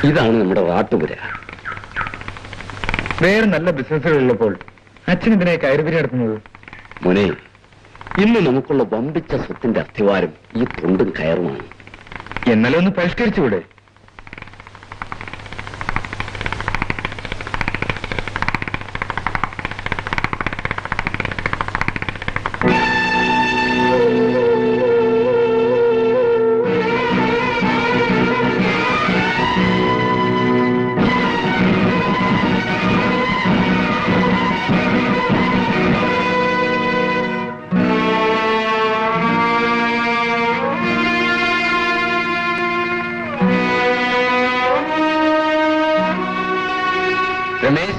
ഇതാണ് നമ്മുടെ വാട്ടുപുര. വേറെ നല്ല ബിസിനസ്സുകൾ ഉള്ളപ്പോൾ അച്ഛൻ ഇതിനെ കയറുപിരി നടത്തുന്നത്? മോനെ, ഇന്ന് നമുക്കുള്ള വമ്പിച്ച സ്വത്തിന്റെ അസ്ഥിവാരം ഈ തൊണ്ടും കയറുമാണ്. എന്നാലും ഒന്ന് പരിഷ്കരിച്ചുകൂടെ? രമേശ്,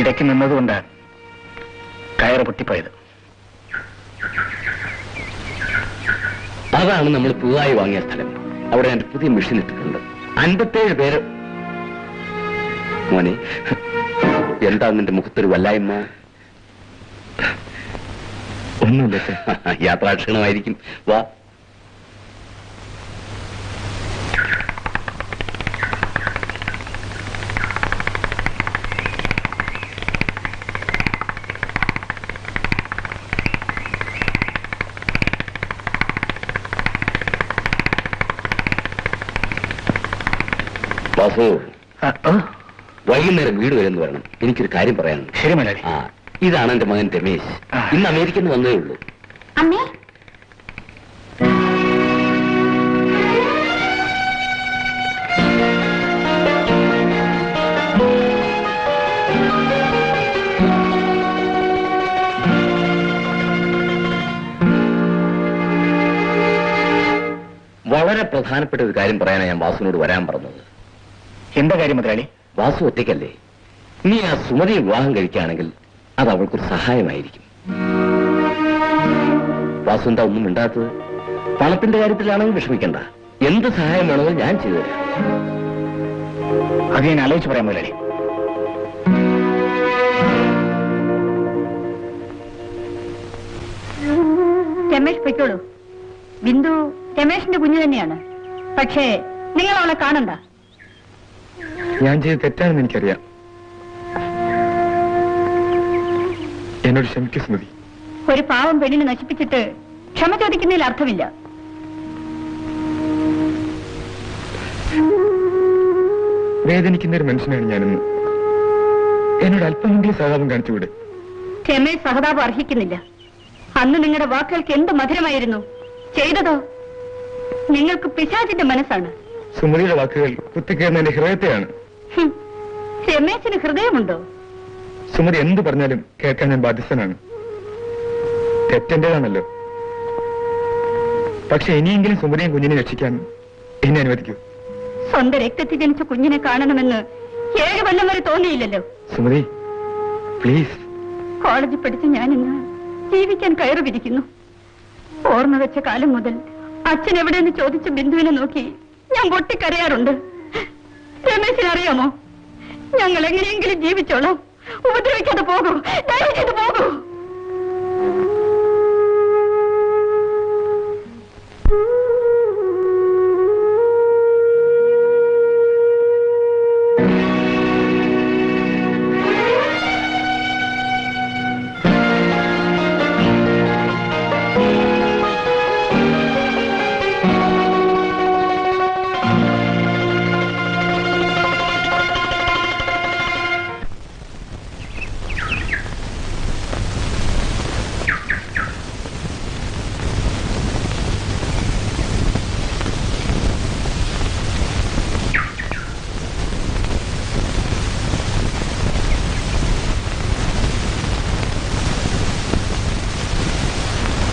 ഇടയ്ക്ക് നിന്നതുകൊണ്ടാണ് കയറ് പൊട്ടിപ്പോയത്. അതാണ് നമ്മൾ പുതുതായി വാങ്ങിയ സ്ഥലം. അവിടെ എന്റെ പുതിയ മെഷീൻ ഇട്ടിട്ടുണ്ട്. 57 പേര്. മോനെ, എന്താ നിന്റെ മുഖത്തൊരു വല്ലായ്മ? ഒന്നുമില്ല. യാത്രാക്ഷീണമായിരിക്കും. വാ. വാസു, വൈകുന്നേരം വീട് വരെന്ന് വരണം. എനിക്കൊരു കാര്യം പറയാനുണ്ട്. ശരി മലയാളി. ഇതാണ് എന്റെ മകൻ രമേശ്. ഇന്ന് അമേരിക്കയിൽ നിന്ന് വന്നേ ഉള്ളൂ. അമ്മേ, വളരെ പ്രധാനപ്പെട്ട ഒരു കാര്യം പറയാനാണ് ഞാൻ വാസുവിനോട് വരാൻ പറഞ്ഞത്. എന്താ കാര്യം മുതലാളി? വാസു ഒറ്റയ്ക്കല്ലേ? നീ ആ സുമതിയെ വിവാഹം കഴിക്കുകയാണെങ്കിൽ അത് അവൾക്കൊരു സഹായമായിരിക്കും. വാസു എന്താ ഒന്നും മിണ്ടാത്തത്? പണത്തിന്റെ കാര്യത്തിലാണെങ്കിൽ വിഷമിക്കണ്ട. എന്ത് സഹായം വേണമെങ്കിൽ ഞാൻ ചെയ്തു തരാം. അത് ഞാൻ ആലോചിച്ച് പറയാം മുതലാളി. രമേഷ് പൊയ്ക്കോളൂ. ബിന്ദു രമേഷിന്റെ കുഞ്ഞു തന്നെയാണ്. പക്ഷേ നിങ്ങൾ അവളെ കാണണ്ട. ഞാൻ ചെയ്ത് തെറ്റാണെന്ന് എനിക്കറിയാം. എന്നോട് ക്ഷമിക്കൂ സ്മൃതി. ഒരു പാവം പെണ്ണിനെ നശിപ്പിച്ചിട്ട് ക്ഷമ ചോദിക്കുന്നതിൽ അർത്ഥമില്ല. വേദനിക്കുന്ന ഒരു മനുഷ്യനാണ് ഞാനെന്ന് എന്നോട് അല്പമെങ്കിലും സഹതാപം കാണിച്ചുകൂടെ? രമേഷ് സഹതാപം അർഹിക്കുന്നില്ല. അന്ന് നിങ്ങളുടെ വാക്കുകൾക്ക് എന്ത് മധുരമായിരുന്നു. ചെയ്തതോ നിങ്ങൾക്ക് പിശാചിന്റെ മനസ്സാണ്. സുമതിയുടെ വാക്കുകൾ കുത്തിക്കയറുന്ന എന്റെ ഹൃദയത്തെയാണ്. രമേശിന് ഹൃദയമുണ്ടോ? സുമതി എന്ത് പറഞ്ഞാലും കേൾക്കാൻ ഞാൻ ബാധ്യസ്ഥനാണ്. തെറ്റെന്റേതാണല്ലോ. പക്ഷെ ഇനിയെങ്കിലും സുമതിയും കുഞ്ഞിനെ രക്ഷിക്കാൻ എന്നെ അനുവദിക്കൂ. സ്വന്തം രക്തത്തിൽ ജനിച്ച കുഞ്ഞിനെ കാണണമെന്ന് 7 കൊല്ലം വരെ തോന്നിയില്ലല്ലോ. സുമതി പ്ലീസ്. കോളേജിൽ പഠിച്ച് ഞാൻ ഇന്ന് ജീവിക്കാൻ കയറുപിരിക്കുന്നു. ഓർമ്മ വെച്ച കാലം മുതൽ അച്ഛൻ എവിടെയെന്ന് ചോദിച്ച ബിന്ദുവിനെ നോക്കി ഞാൻ പൊട്ടിക്കരയാറുണ്ട്. രമേശിന് അറിയാമോ, ഞങ്ങൾ എങ്ങനെയെങ്കിലും ജീവിച്ചോളാം. ഉപദ്രവിക്കാതെ പോകൂ, ദയവ് ചെയ്ത് പോകൂ.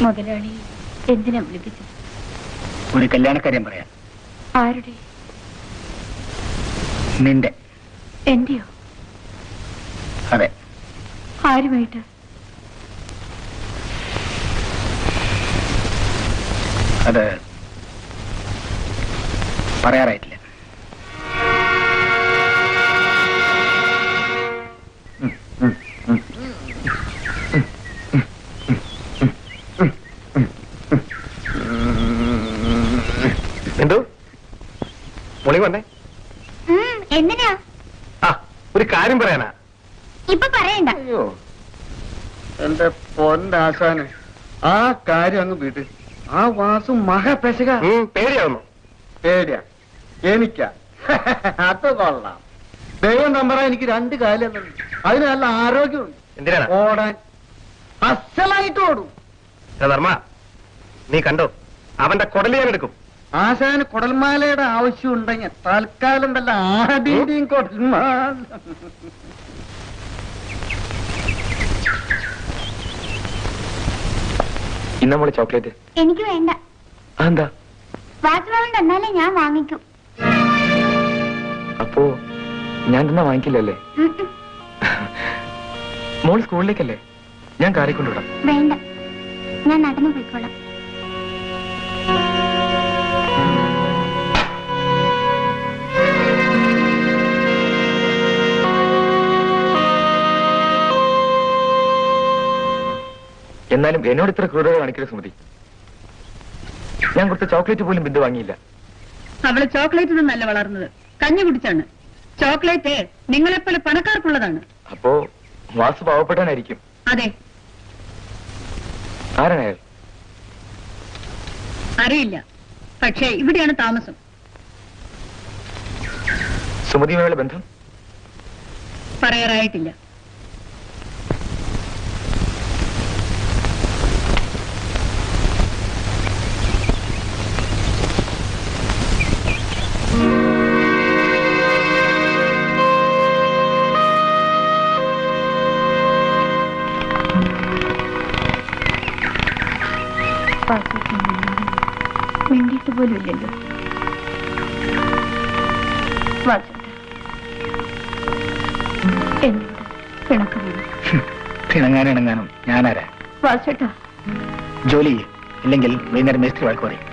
മുതലാളി എന്തിനാ വിളിപ്പിച്ചത്? ഒരു കല്യാണക്കാര്യം പറയാം. ആരുടെ? നിന്റെ. എന്റെയോ? അതെ. ആരുമായിട്ട്? അത് പറയാറായിട്ടില്ല. അയ്യോ എന്റെ പൊന്നാശാന് ആ കാര്യം അങ്ങ് വീട്ട്. ആ വാസു മഹാപെശക. പേടിയാവുന്നു. പേടിയാ എനിക്കാ? അത് കൊള്ളാം. ദൈവം തമ്പറ എനിക്ക് 2 കാലം അതിന് നല്ല ആരോഗ്യമുണ്ട്. എന്തിനാണ് ഓടാൻ അസലായിട്ട് ഓടും. ധർമ്മ, നീ കണ്ടോ അവന്റെ കുടല് ഞാൻ എടുക്കും. ആശാന് കുടൽമാലയുടെ ആവശ്യം ഉണ്ടെങ്കിൽ തൽക്കാലം വല്ല ആടിന്റെയും കുടൽമാല. ഇന്ന് നമ്മള് ചോക്ലേറ്റ് എനിക്ക് വേണ്ട. എന്താ? വാച്ച്മാൻ തന്നാലേ ഞാൻ വാങ്ങിക്കും. അപ്പോ ഞാൻ തന്നാ വാങ്ങിക്കില്ലല്ലേ? മോൾ സ്കൂളിലേക്കല്ലേ? ഞാൻ കാറി കൊണ്ടുവിടാം. വേണ്ട, ഞാൻ നടന്നു പോയിക്കോളാം. എന്നാലും എന്നോട് ഇത്ര ക്രൂരത കാണിക്കരുത് സുമതി. ഞാൻ കൊടുത്ത ചോക്ലേറ്റ് പോലും ബിന്ദു വാങ്ങിയില്ല. അവള് ചോക്ലേറ്റ് നിന്നല്ല വളർന്നത്, കഞ്ഞി കുടിച്ചാണ്. ചോക്ലേറ്റ് നിങ്ങളെപ്പോലെ പണക്കാർക്കുള്ളതാണ്. അപ്പോ വാസു പാവപ്പെട്ടാനായിരിക്കും. അതെ, ആരാണ് അയാൾ? അറിയില്ല, പക്ഷേ ഇവിടെയാണ് താമസം. സുമതിയുമായുള്ള ബന്ധം പറയാറായിട്ടില്ല. വേണ്ടിയിട്ട് പോലും ഇല്ലല്ലോ. എന്നോട് പിണക്കമാണ്. പിണങ്ങാനും ഞാനാരാ? വാസേട്ടാ, ജോലി ഇല്ലെങ്കിൽ വൈകുന്നേരം മേസ്ത്രി വഴക്ക് പറയും.